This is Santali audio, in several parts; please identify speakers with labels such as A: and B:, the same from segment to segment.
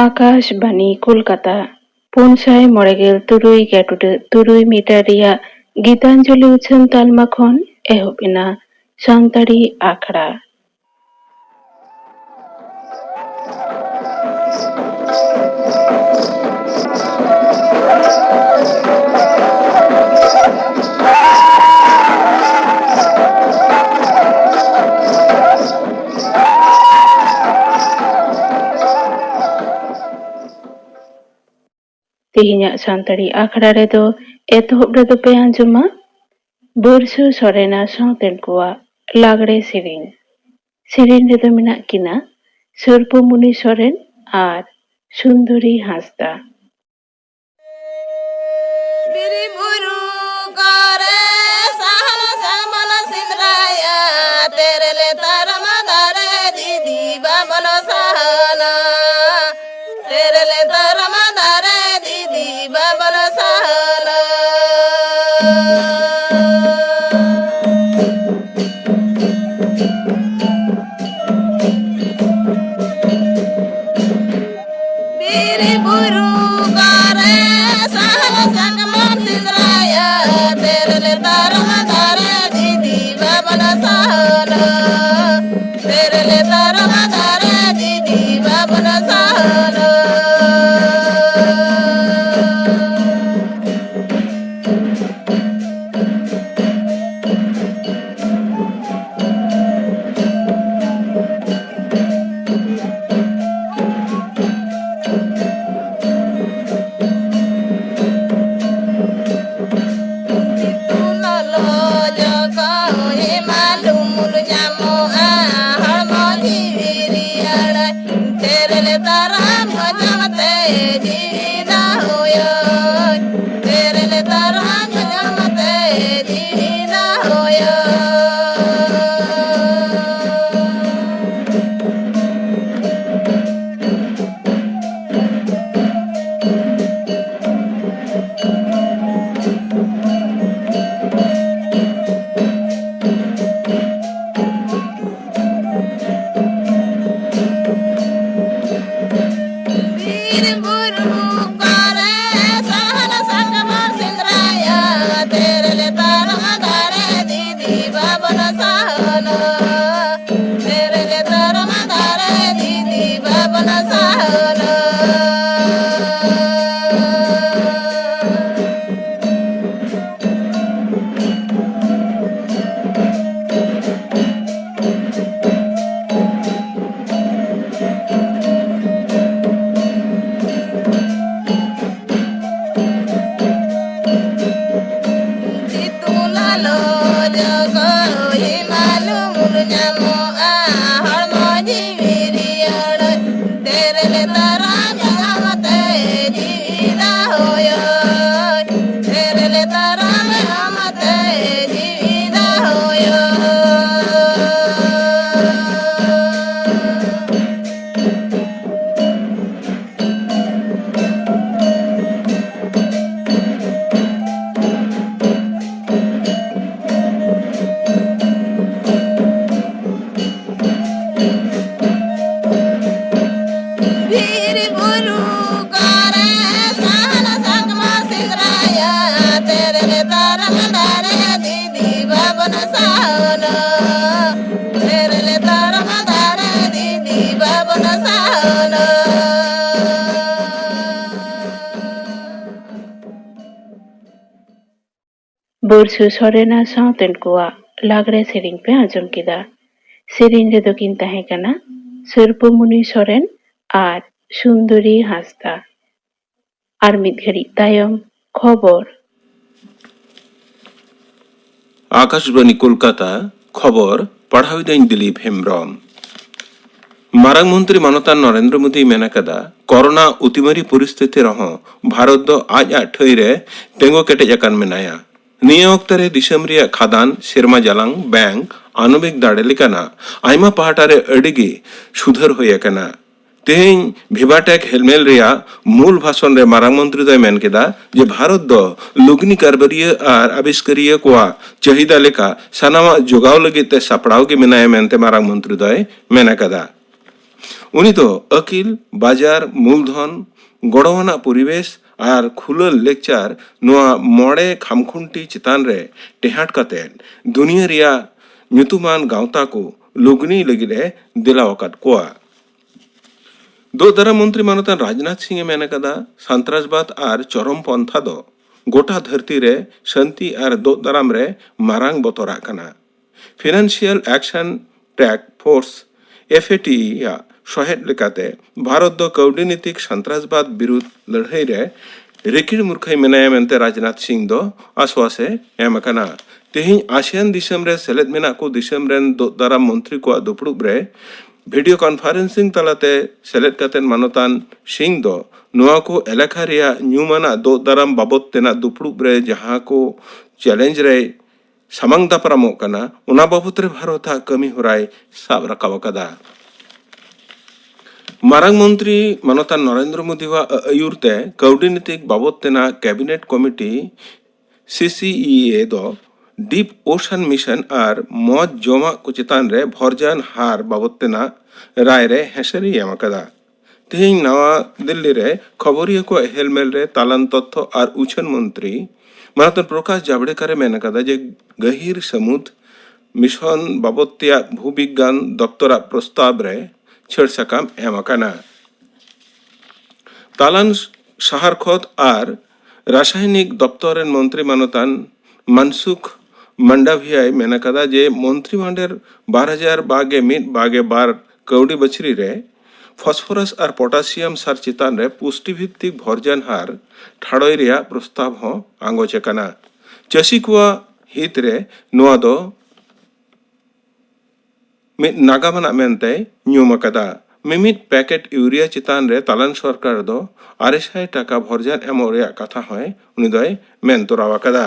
A: आकाशबाणी कोलकाता 496.3 मीटर रिया गीतांजलि उछन तालमा खन एहबिना सानताड़ी आखड़ा तिहिना सानताड़ी आखड़ा रे दो एतहब रे दो पे आंजुमा बुरसु सरेना सावतेन कोआ लागड़े सेरेन रे दो मिना किना सर्पमुनि सरेन आर सुंदरी हांसदा बुरसु सरेना सावतेन कोआ लागड़े सेरिंग पे आंजम किदा सेरिंग रे दो किन ताहे कना सर्पमुनि सरेन आर सुंदरी हांसदा आर मिद घड़ी तायम खबर
B: आकाशबाणी कोलकाता खबर पढ़ावी दाइन दिलीप हेम्ब्रम मारांग मंत्री मानता नरेंद्र मोदी मेनाकदा कोरोना उतिमारी परिस्थिति रह भारत दो आज ठई रे तेंगो केटेज अकान मेनाया निया ऑक्ट रे दिसम रिया खादान सेरमा जालांग बैंक आनुबिक दाड़े लेकाना आयमा पाहाटा रे अडिगी सुधर होय अकाना तेहें भिवाटेक हेलमेल रिया मूल भाषण रे मारांग मंत्री दय मेन केदा जे भारत दो लुगनी कारबारिया आर आविष्कारिया कोआ चाहिदा लेका सानामा जोगाव लगित ते सापड़ाव के मेनाय मेनते मारांग मंत्री दय मेना कदा उनी तो अकिल बाजार मूलधन गड़वाना परिवेश और खुलल लेक्चर नोआ मोड़े खामखुंटी चितान रे टेहाट कते दुनिया रिया nyutuman गावता को लुगनी लगिले दिलावकात कोआ दो दरा मंत्री मानतान राजनाथ सिंह मेने कदा सन्त्रासबाद और चरम पंथा दो गोटा धरती रे शांति और दो दराम रे मारांग बतोरा कना फाइनेंशियल एक्शन टैक फोर्स FATE या सहेद लेकाते भारत दो कौडीनीतिक सन्त्रासबाद विरुद्ध लड़ाई रे रिकिड़ मूर्खाई मेनाया मेनते राजनाथ सिंह दो आश्वासे एम कना तेहिं आसियान दिसम रे सेलेद मेना को दिसम रेन दो दराम मंत्री को दुपड़ुब रे वीडियो कॉन्फ्रेंसिंग तलाते सेलेद कतेन मानतान सिंह दो नुआ को एलाका रिया न्यूमाना दो दराम बाबत तेना दुपड़ुब रे जहां को चैलेंज रे samang daparamo kana una babutre bharota kami horai sab rakaba kada marang mantri manotan Narendra Modi wa ayurte kaudinitik babot tena cabinet committee CCEA do deep ocean mission ar moj joma kuchitan re bhorjan har babot tena rai re hesari yamakada तेहिं नवा दिल्ली रे खबरिया को हेलमेल रे तालन तथ्य और उछन मंत्री मानतन प्रकाश जावड़ेकर मेन कदा जे गहीर समुद्र मिशन बाबतिया भूविज्ञान दप्तरा प्रस्ताव रे छेड़ सकाम एमकाना तालान शहर खोद और रासायनिक दप्तरेन मंत्री मानतान मनसुख मंडाभिया मेन कदा जे मंत्री मांडेर 12,000 बागे मिट बागे बार कौड़ी बछरी रे फॉस्फोरस और पोटासियम सार चितान रे पुष्टिभित्तिक भरजान हार ठाड़ोय रिया प्रस्ताव हो आंगोचे कना चाषी कुआ हित रे नुआ दो मिट नागामना मेनते न्यूम कदा मिमिट पैकेट यूरिया चितान रे तालन सरकार दो 2,500 टाका भरजान एमो रिया कथा होय उनी दोय मेन तोरावा कदा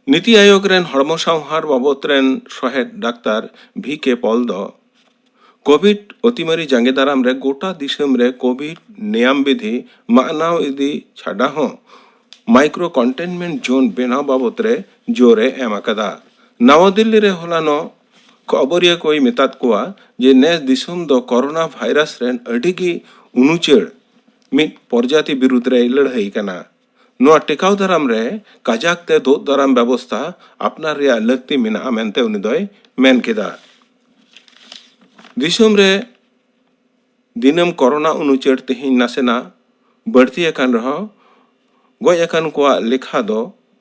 B: नीति आयोग रेन हड़मो संहार बाबत रेन सहेद डाक्तार VK पॉल दो कोविड अतिमारी जांगे दाराम रे गोटा दिसम रे कोविड नियम विधि मानाव इदी छाड़ा हो माइक्रो कंटेनमेंट जोन बेनाव बाबत रे जोरे एमाकदा नवा दिल्ली रे होलानो खबरिया कोई मेतात कोआ जे नेस दिसम दो कोरोना वायरस रेन अडिगी उनुचेड़ मिट प्रजाति विरुद्ध रे लड़ाई कना नुआ टेकाव दाराम रे काजाक ते दो दाराम व्यवस्था अपना रिया लगती मिना मेनते उनी दोय मेन केदा दिसम रे दिनम कोरोना उनुचेड़ तेहिं नासेना बढ़ती एकान रहो गय एकान कोआ लेखा दो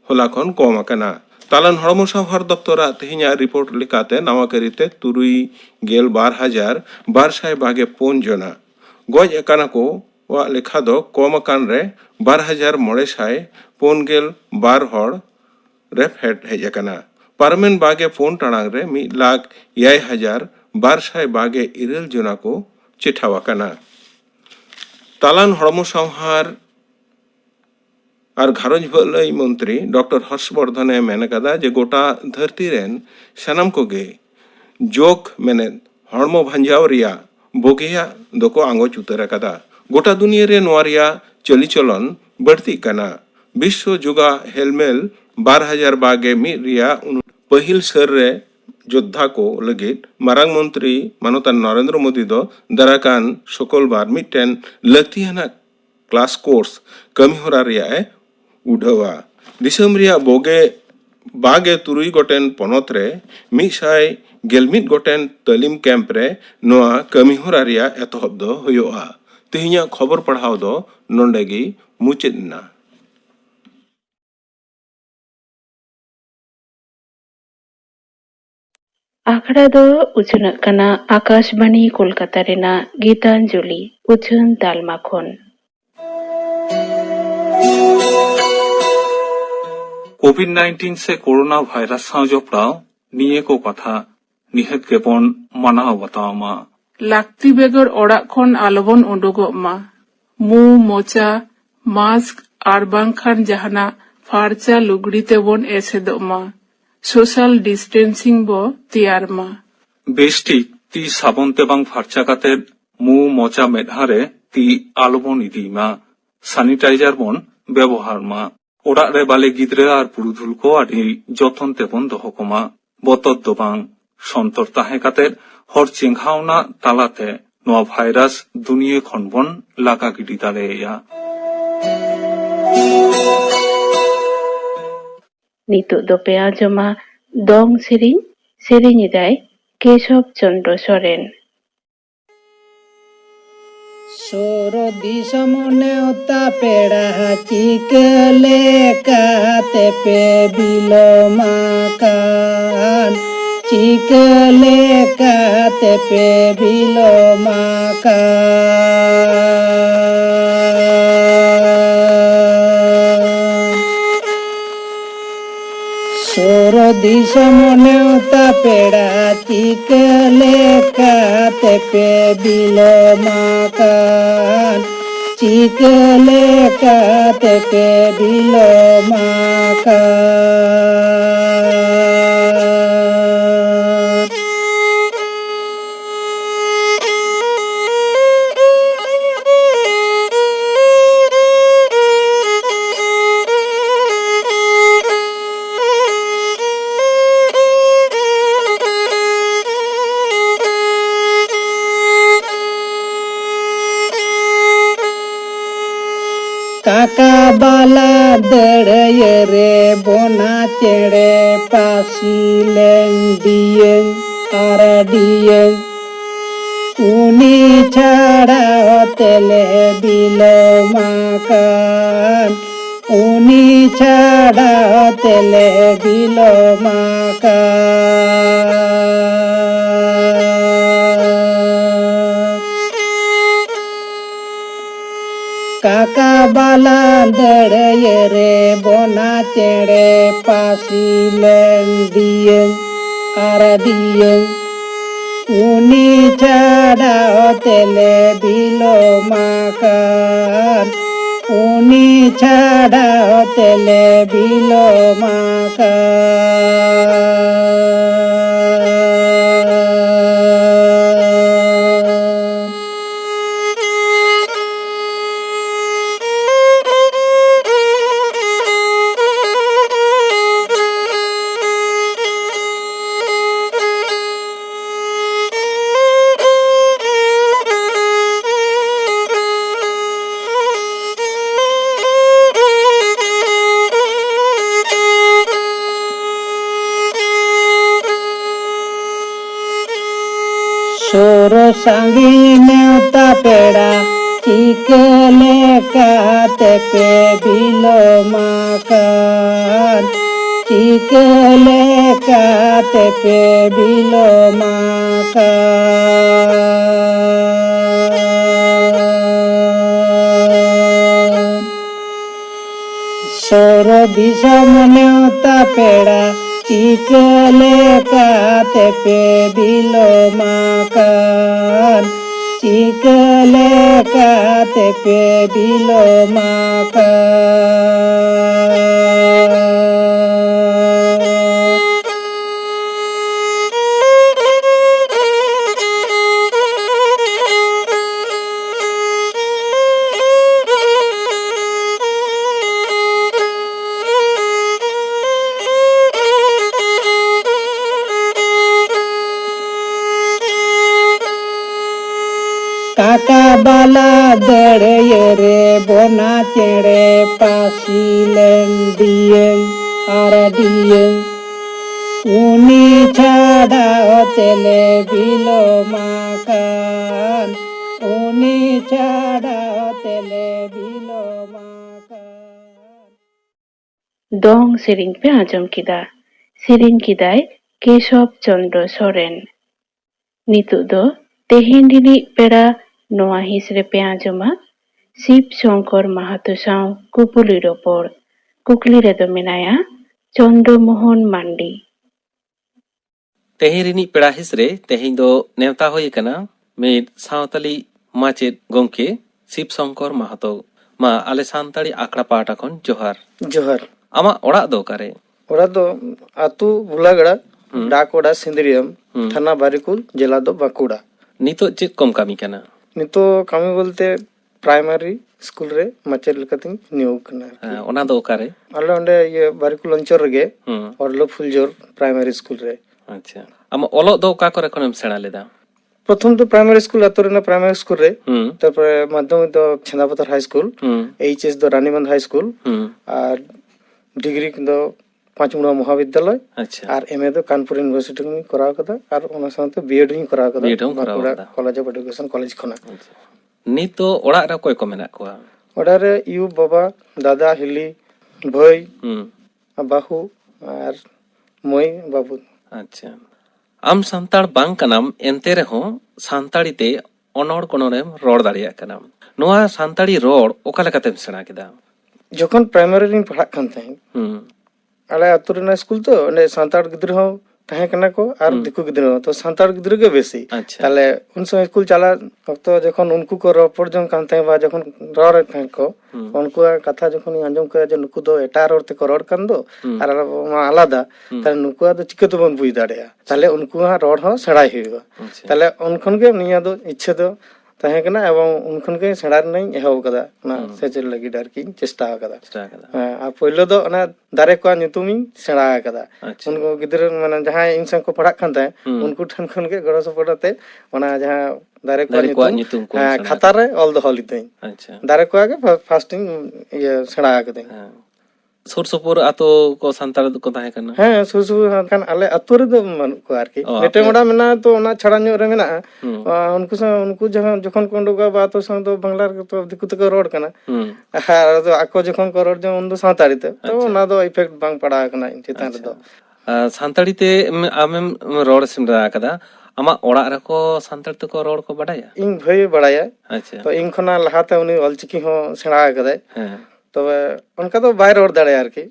B: होला खन कम आकना तालन हड़मो सावहार दप्तरा तेहिं रिपोर्ट लेकाते नवा करिते 72,225 जना गय एकाना को वा लेखा दो कम आकान रे 12,952 हड़ रेफ हेड हेज आकना पार्मेन बागे 4 टाणांग रे 1,02,222 जना को चिठावाकना तालान हड़मो संहार और घारंज भलाई मंत्री डॉक्टर हर्षवर्धन मेन कदा जे गोटा धरती रेन सनम को गे जोक मेने हड़मो भंजाव रिया बोगेया दोको आंगो चुतर कदा गोटा दुनिया रे नोरिया चली चलन बढ़ती कना विश्व जुगा हेलमेल 12,000 बागे मी रिया पहिल सर रे योद्धा को लगित मारांग मंत्री मानतान नरेंद्र मोदी दो दराकान सकल बार मिटेन लक्तियाना क्लास कोर्स कमी होरा रिया उढ़वा दिसम रिया बोगे बागे तुरुई गोटेन पनत रे 111 गोटेन तालीम कैंप रे नोआ कमी होरा रिया एतहब दो होयोआ तेहिया खबर पढ़ाव दो नोंडेगी मुचेदना
A: आखड़ा दो उछन कना आकाशवाणी कोलकाता रेना गीतांजलि उछन तालमा खन
C: कोविड-19 से कोरोना वायरस साव जपड़ाव निये को कथा निहत के बन मनाव बताव मा
D: लाक्ति बेगर ओड़ाग खन आलोबन उडुगोग मा मु मोचा मास्क आर बांखान जहाना फारचा लुगड़ी तेबन एसेदोग मा सोशल डिस्टेंसिंग बो तियार मा
C: बेस्टी ती साबन तेबांग फारचा काते मु मोचा मेदहारे ती आलोबन इदी मा सैनिटाइजार बन व्यवहार मा ओड़ा रे बाले गिद्रे आर पुरुधुल को आदि जतन तेबन दोहो को मा बतत दोबांग सन्तर ताहे काते hor chinghauna talate noa virus dunie khon bon laga gidi dareya.
A: Nituk do pe ajoma dong sering idai Keshab Chandra Soren.
E: सोर दिसम नेवता पेड़ा चिकले काते पे बिलो माकान चिकले काते पे बिलो माकान सोर दिसम नेवता पेड़ा चिकले काते पे बिलो माकान चिकले काते पे बिलो माकान काका बाला दड़े रे बोना चेड़े पासी लेंडियन आरडियन उनी छाड़ा तेले बिलो माकान उनी छाड़ा तेले बिलो माकान काका बाला दड़े रे बोना चेड़े पासी लेंडियन आरडियन उनी छाड़ा तेले बिलो माकान उनी छाड़ा तेले बिलो माकान सोर सांगी नेवता पेड़ा चिकले काते पे बिलो माकान चिकले काते पे बिलो माकान सोर दिसम नेवता पेड़ा चिकले काते पे बिलो माकान चिकले काते पे बिलो माकान काका बाला दड़े रे बोना चेड़े पासी लेंडियन आरडियन उनी छाड़ा तेले बिलो माकान उनी छाड़ा तेले below माकान
A: Dong sering pe ajom kida. Sering kidai Keshab Chandra Soren. Nituk do tehen rinik pera noa hisre pe ajoma Sip Shankar Mahato saw kupulir opor. Kukli redo menaya Chandra Mohan Mandi.
F: तेहें Rini पेड़ा हिसरे तेहें दो नेवता होई कना मेद सावताली माचेद गोंके शिव शंकर माहातो मा आले सानताड़ी आकड़ा पाटा खन जोहार
E: जोहर
F: आमा ओड़ा दो करे
E: ओड़ा दो आतु बुलागड़ा डाक ओड़ा सिंदरियम थाना बारिकुल जिला दो बांकुड़ा
F: नितो चेक कम कामी कना
E: नितो कामी बोलते प्राइमरी स्कूल रे माचेद लकतिन नियोग कना
F: ओना दो करे
E: आले ओंडे ये बारिकुल अंचर रगे और लो फुलजोर प्राइमरी स्कूल रे
F: अच्छा आमा ओलो दो का करे खनम सेना लेदा
E: प्रथम तो प्राइमरी स्कूल अतो रेना प्राइमरी स्कूल रे
F: हम्म
E: तारपरे माध्यमिक दो छेंदापथर हाई स्कूल एचएस दो रानीबंध हाई स्कूल और डिग्री दो पांचमुड़ा महाविद्यालय
F: अच्छा
E: और एमए दो कानपुर यूनिवर्सिटी में कराव कदा और ओना साथे बीएड इन कराव कदा
F: B.Ed हूं कराव
E: बांकुड़ा
F: कदा।
E: कॉलेज ऑफ एजुकेशन कॉलेज खना
F: नीत तो ओड़ा रे कोई को मेना कोआ
E: ओडा रे यू बाबा दादा हिली भाई बाहू और मई बाबू
F: अच्छा आम सांताड़ बांग कनाम एनते रहो सांताड़ी ते अनोड़ कोनोरेम रोड़ दाड़िया कनाम नोआ सांताड़ी रोड़ ओका लेकातेम सेना केदा
E: जखन प्राइमरी इन पढ़ा खान तहें आले अतु रेना स्कूल तो ने सांताड़ गिद्र हो तहे कना को और दिकु गिद्र हो तो सांताड़ गिद्र के बेसी
F: अच्छा
E: ताले उन समय स्कूल चला तो जखन उनको को रोपड़ जन कान तहे बा जखन रोड़ तहे को उनको कथा जखन आंजम के जे नुकु दो एटा रोड़ ते को रोड़ कान दो और आलादा ताले नुकु दो चिके तो बन बुझ दाड़ेया ताले उनको रोड़ हो सेड़ाई हुआ ताले उनखन के निया दो इच्छा दो तहे कना एवं उनखन के सेड़ा नहीं एहो कदा ना सेचल लगी डर की चेष्टा कदा आ पहले दो ना दारे को नितुमी सेड़ा कदा उनको गिद्र माने जहां इन संग को पढ़ा खान ताए उनको ठन खन के गड़ो सपड़ते ओना जहां दारे को नितुम खाता रे ऑल द हॉलिडे
F: अच्छा
E: दारे को आगे फास्टिंग ये सेड़ा कदे
F: सुर सुपुर आतो को सांताड़ को ताहे कना
E: हाँ सुसु खान आले अतु रे दो मन को आरकी नेटे मोड़ा मेना तो ना छड़ा न्यो रे मेना उनको जहां जखन को उंडुगा बा तो संग तो बांग्ला तो दिकु तक रोड कना हां तो आको जखन को रोड जो उन दो सांताड़ी ते तो ना दो इफेक्ट बांग पड़ा कना चितान रे दो
F: सांताड़ी ते आमेम रोड सिमरा कदा आमा ओड़ा रे को सांताड़ ते को रोड को बडाया
E: इन भई बडाया
F: अच्छा
E: तो इन खना लहाते उनी ऑलचिकी हो सेड़ा कदे
F: हां
E: तबे उनका तो बाहर रोड दाड़े आरकी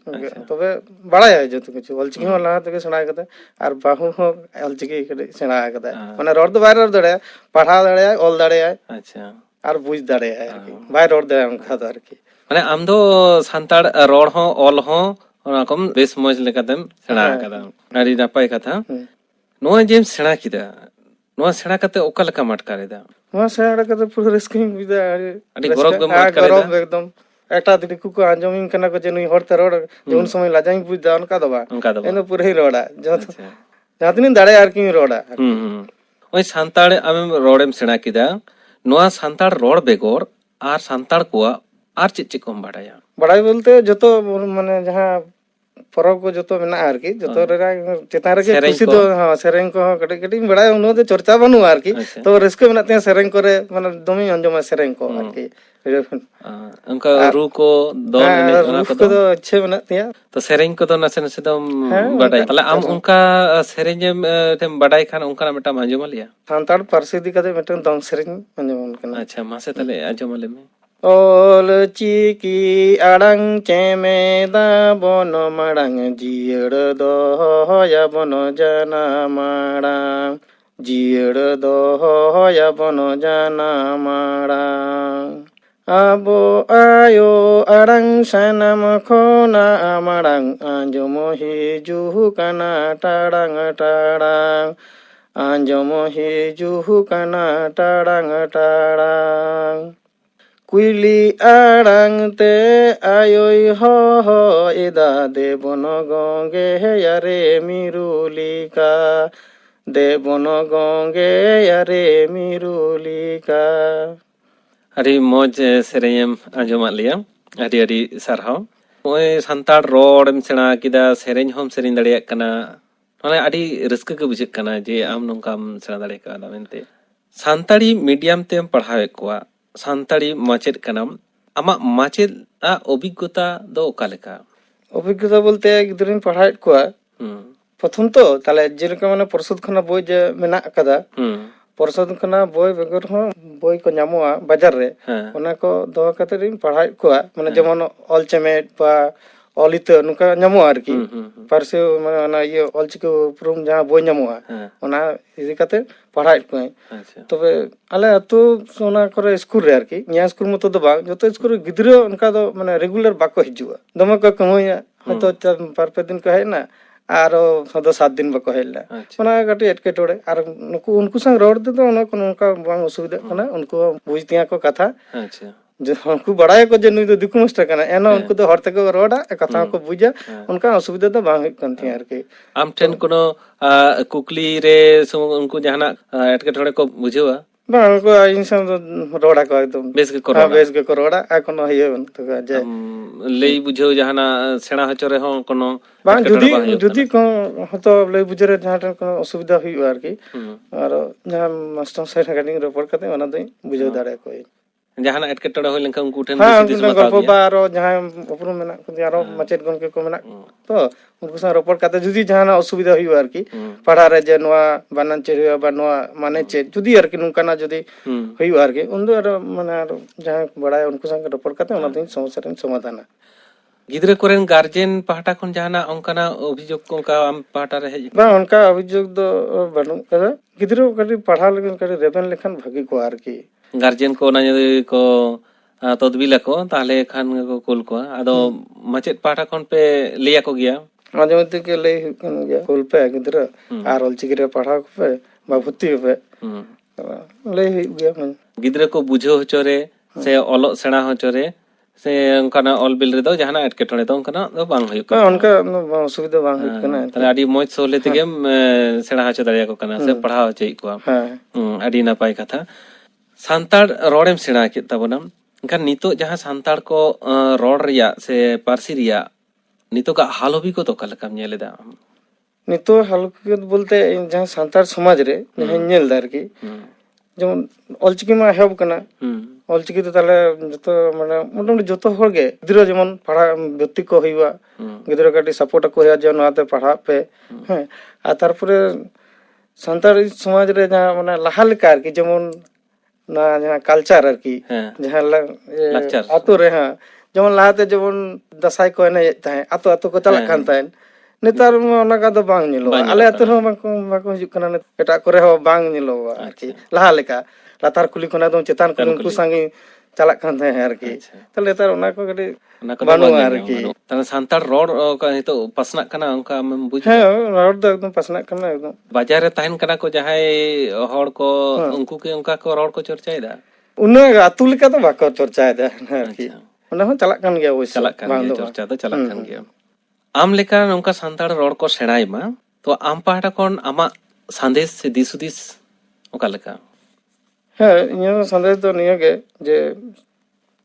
E: तबे बडाया जतो किछु ऑलचिकी हो लहाते के सेड़ा कदे और बाहु हो ऑलचिकी के सेड़ा कदे माने रोड तो बाहर रोड दाड़े पढ़ा दाड़े ऑल दाड़े
F: अच्छा
E: और बुझ दाड़े आरकी बाहर रोड दाड़े उनका तो आरकी
F: माने आम दो सांताड़ रोड हो ऑल हो ओना कम बेस मौज लेकातेम सेड़ा कदा आड़ी नापाय कथा नोआ जेम सेड़ा किदा नोआ सेड़ा कते ओका लेका मटकारेदा
E: नोआ सेड़ा कते पूरा रिस्किंग बिदा
F: आड़ी गरब गम मटकारेदा
E: गरब एकदम एटा दिकु को आंजमिंग कना को जे नुई हरते रोड जे उन समय लाजाई बुझदा उनका दबा एनो पूरा ही रोडा जो जातनी दाड़े आरकी रोडा
F: ओय सांताड़ आमेम रोडेम सेड़ा किदा नोआ सांताड़ रोड बेगोर आर सांताड़ कोआ आर चिकोम बाडाया
E: बड़ाई बोलते जो तो माने जहां परब को जो तो मेना आरकी जो तो रे चेता रे खुशी दो हां सेरेंग को कटे कटे बड़ाई उनो दे चर्चा बनु आरकी तो रिस्क मेनाते सेरेंग करे माने दोमी अंजमा सेरेंग को आरकी उनका
F: रू को दो
E: ओना को तो अच्छे मेनाते
F: तो सेरेंग को तो नसे नसे दम बडाई तले आम उनका सेरेंग तेम बडाई खान उनका मेटा अंजमा लिया
E: सांताड़ पारसी दी कदे मेटन दंग सेरेंग अंजमा कना
F: अच्छा मासे तले अंजमा ले में
E: ओल चिकी आड़ांग चेमेदा बन माड़ांग जियड़ दोहया बन जाना माड़ांग जियड़ दोहया बन जाना माड़ांग आबो आयो आड़ांग सानाम खोना माड़ांग आंजमो हिजुहु काना टाड़ांग टाड़ांग आंजमो हिजुहु काना टाड़ांग टाड़ांग कुइली आड़ांग ते आयोई हो इदा देबन गंगे यारे मिरुलिका देबन गंगे यारे मिरुलिका
F: अड़ी मौज सेरेंयम आंजमा लिया अड़ी अड़ी सरहाव ओए सांताड़ रोडम सेना किदा सेरेंय होम सेरेंय दाड़िया कना माने अड़ी रस्क के बुझे कना जे आम नोंकाम सेना दाड़े कादा मेनते सांताड़ी मीडियम तेम पढ़ावे कोआ सांताड़ी माचेद कनाम आमा माचेद आ अभिज्ञता दो ओका लेका
E: अभिज्ञता बोलते गिद्रिन पढ़ाई कोआ प्रथम तो ताले जेलका माने परिषद खना बोय जे मेना कदा परिषद खना बोय बेगर हो बोय को नामोआ बाजार रे ओना को दो कते रिन पढ़ाई कोआ माने जेमन ऑल चेमेट बा ऑलित नुका नामो आरकी पारसे माने ना ये ऑलचिको प्रूम जहां बोय नामोआ ओना इदि कते पढ़ाई कोय तबे आले अतो सोना करे स्कूल रे आरकी न्या स्कूल मतो दो बा जतो स्कूल गिद्रो उनका दो माने रेगुलर बाको हिजुआ दम को कमोया हतो पर पे दिन कहे ना आरो हदो 7 दिन बाको हेला ओना गटी एटके टोड़े आर उनको संग रोड दे तो ओना उनका बांग असुविधा कना उनको बुझतिया को कथा उनको बड़ाया को जे नुई दो दिकु मास्टर कना एनो उनको तो हर तक रोड़ा कथा को बुझा उनका असुविधा तो बांग हुई कन थी आरकी
F: आम ठेन कोनो कुकली रे उनको जहाना एटकेटोड़े को बुझेवा
E: बांग को इंसान रोड़ा को एकदम
F: बेस के
E: हाँ
F: कोरोना
E: बेस के रोड़ा कोनो हिये तो जे
F: लई बुझेव जहाना सेना हचरे हो कोनो
E: बांग जुदी को हतो लई बुझरे जहां कोनो असुविधा हुई आरकी और जहां मास्टर साइड गाड़ी रिपोर्ट करते ओना दई बुझे दाड़े कोई
F: जहाना एटकेटोड़े होय लेनका उनको ठेन
E: हाँ
F: दिस
E: उनको
F: मता
E: गल्प बारो जहां उपरो मेना यारो मचेत गन के को मेना तो उनको सा रिपोर्ट करते जुदी जहां असुविधा हुई आरकी पढ़ा रे जे नोआ बानन चेरिया बा नोआ माने चे जुदी आरकी नुकाना जुदी हुई आरकी उन्दो माने जहां बड़ा उनको संग रिपोर्ट करते ओना दिन समस्या रे समाधान
F: गिद्रे कोरेन गार्जियन पाहटा खन जहाना ओंकाना अभियोग को उनका आम पाहटा रे हेज
E: बा उनका अभियोग दो बनु करा गिद्रो कटी पढ़ा लेकिन कटी रेबन लेखन भागी को आरकी
F: गार्जियन को ना यदि को तदबिला को ताहले खान को कुल को आदो मचेत पाहटा खन पे लिया को गया
E: माजे मते के ले गया कुल पे गिद्रो आर ऑलचिकी रे पढ़ा पे बा भर्ती पे ले गया मन
F: गिद्रे को बुझो हचोरे से ओलो सेना हचोरे से उनकाना ऑल बिल रे दो जहाना एटकेटोड़े दो उनकाना दो बांग हुई
E: का उनका असुविधा बांग हुई कना
F: तले आडी मोज सोले तेगे सेना हचो दाड़िया को कना से पढ़ाव हचई को
E: हां
F: आडी नापाय कथा सांताड़ रोड़ेम सेना के तबना इनखान नितो जहां सांताड़ को रोड रिया से पारसी रिया नितो का हालोबी को तो कलकम नेलेदा
E: नितो हालके बोलते जहां सांताड़ समाज रे जहां नेल दार की जेमन ऑलचिकी मा हेब कना ऑलचिकी तो ताले जतो माने मोटमोटी जतो होगे गिद्रो जेमन पढ़ा व्यक्ति को होइबा गिद्रो काटी सपोर्ट को होया जे नोते पढ़ा पे हैं आ तारपरे सांताड़ समाज रे जहां माने लहा लेका की जेमन ना जहां कल्चर आरकी जहां आतो रे हां जेमन लाहाते जेमन दसाई को ने ताहे आतो आतो को चला कान ताहे नेतार ओना का दो बांग निलो आले आतो रो बाको हिजु कना एटा करे हो बांग निलो आरकी लहा लेका लातार कुली कोना दो चेतान को उनको संगे चला कान ताहे आरकी तले नेतार ओना को गडी बानु आरकी
F: तने सांताड़ रोड का तो पसना कना उनका हम बुझ
E: है रोड दो एकदम पसना कना एकदम
F: बाजार रे ताहन कना को जहाय हड़ को उनको के उनका को रोड को चर्चायदा
E: उन्ना आतु लेका तो बाको चर्चायदा आरकी ओना हो चला कान गया ओइसे
F: चला कान गया चर्चा तो चला कान गया आम लेका उनका सांताड़ रोड को सेणाय मा तो आम पाहटा कोन आमा संदेश से दिसुदिस ओका लेका
E: है इया संदेश तो निया के जे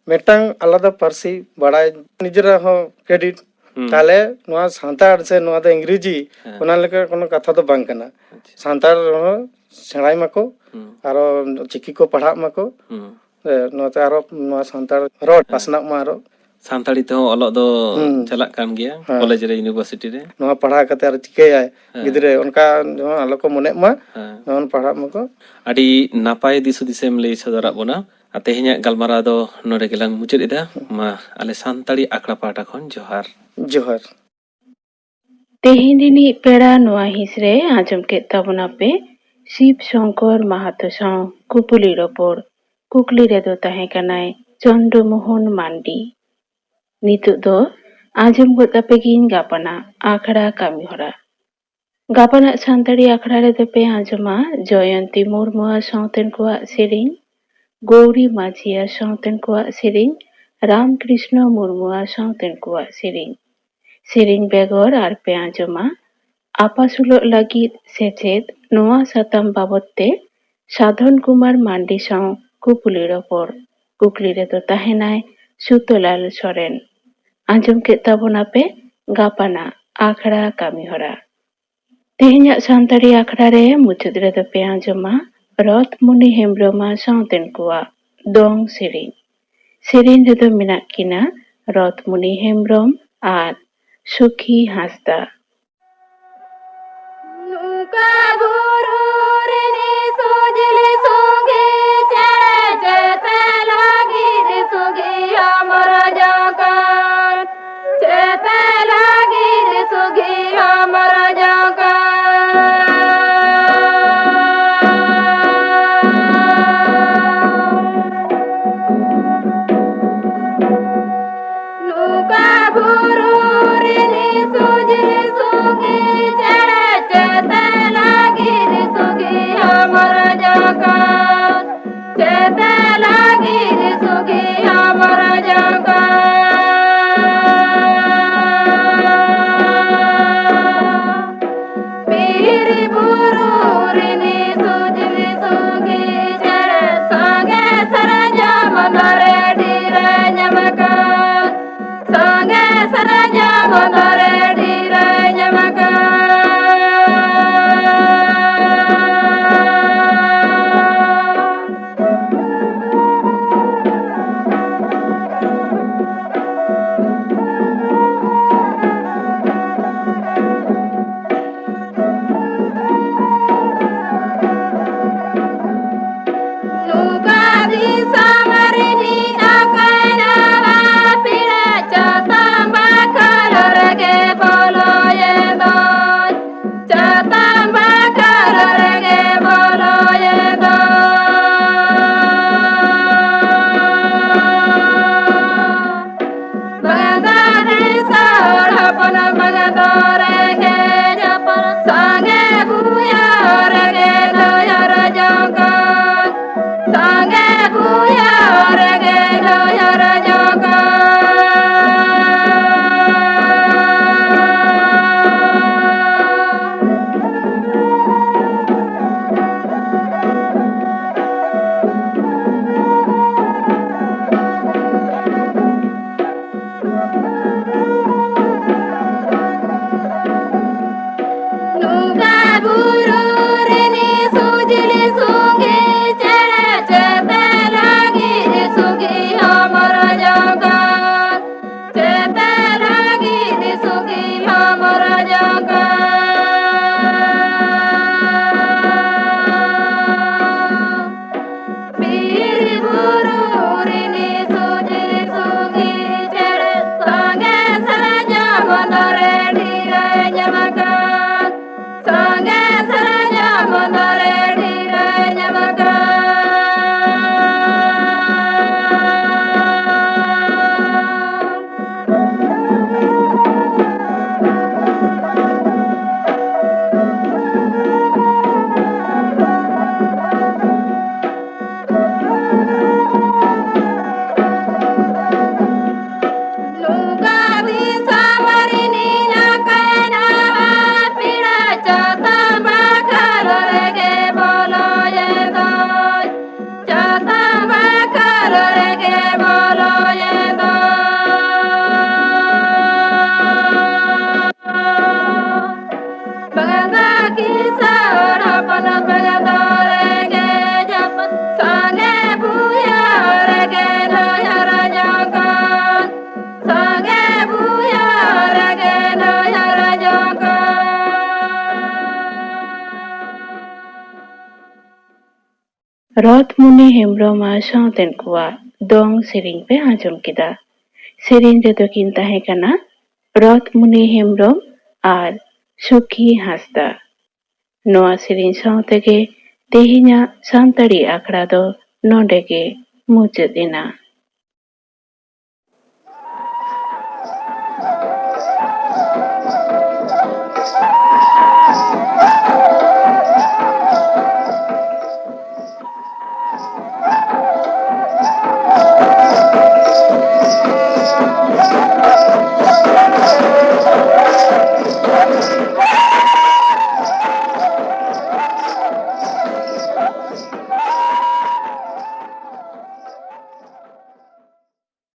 E: मेटांग आलादा पारसी बड़ाय निजरा हो क्रेडिट ताले नोआ सांताड़ से नोआ दो अंग्रेजी ओना लेका कोनो कथा तो बांग कना सांताड़ सेणाय माको आरो चिकी को पढ़ा माको नोते आरो नोआ सांताड़ रोड पासना मा आरो
F: सांताड़ी तो ओलो दो चला कान गया कॉलेज रे यूनिवर्सिटी रे
E: नोआ पढ़ा कते आरो चिके आय गिदरे उनका जो आलो को मने मा नोन पढ़ा माको
F: आडी नापाय दिसुदिसेम लई सदरा बोना तेहेኛ गलमारा दो नोडे गेलां मुचाद इदा मा आले सांताड़ी आखड़ा पाटा खन जोहार
E: जोहार
A: तेहेनी पेड़ा नोआ हिसरे आजम के तबना पे शिव शंकर माहातो साव कुपुली रपोड़ कुकली रे दो ताहे कनाय चंद्रमोहन मांडी नितु दो आजम गोता पेगिन गापना आखड़ा कामी हरा गापना सांताड़ी आखड़ा रे दो पे आजमा जयंती मुर्मुआ सावतेन को सेरिंग गौरी माझिया सावतेन को सेरिंग रामकृष्ण मुर्मुआ सावतेन को सेरिंग बेगर आर पे आजमा आपासुलो लगित सेचेत नोआ साताम बाबते साधन कुमार मांडी साव कुपुली रपोड़ कुकली रे दो ताहेनाय सुतोलाल सोरेन आंजम के ताबोना पे गापाना आखड़ा कामी हरा तेहेኛ सांताड़ी आखड़ा रे मुचाद रे दो पे आंजमा रथमुनि हेम्ब्रमा सावतेन कुआ दोंग सेरिंग रे दो मिना किना रथमुनि हेम्ब्रम आर सुखी हासदा
G: Cheta lagi sugi
A: ᱨᱚᱛᱷᱢᱩᱱᱤ ᱦᱮᱢᱵᱨᱚᱢᱟᱜ ᱥᱟᱶᱛᱮᱱ ᱠᱚᱣᱟᱜ ᱫᱚᱝ ᱥᱮᱨᱮᱧ ᱯᱮ ᱟᱸᱡᱚᱢ ᱠᱮᱫᱟ᱾ ᱥᱮᱨᱮᱧ ᱨᱮᱫᱚ ᱠᱤᱱ ᱛᱟᱦᱮᱸ ᱠᱟᱱᱟ ᱨᱚᱛᱷᱢᱩᱱᱤ ᱦᱮᱢᱵᱨᱚᱢ ᱟᱨ ᱥᱩᱠᱷᱤ ᱦᱟᱸᱥᱫᱟ᱾ ᱱᱚᱣᱟ ᱥᱮᱨᱮᱧ ᱥᱟᱶ ᱛᱮᱜᱮ ᱛᱮᱦᱮᱧᱟᱜ ᱥᱟᱱᱛᱟᱲᱤ ᱟᱠᱷᱲᱟ ᱫᱚ ᱱᱚᱰᱮ ᱜᱮ ᱢᱩᱪᱟᱹᱫ ᱮᱱᱟ।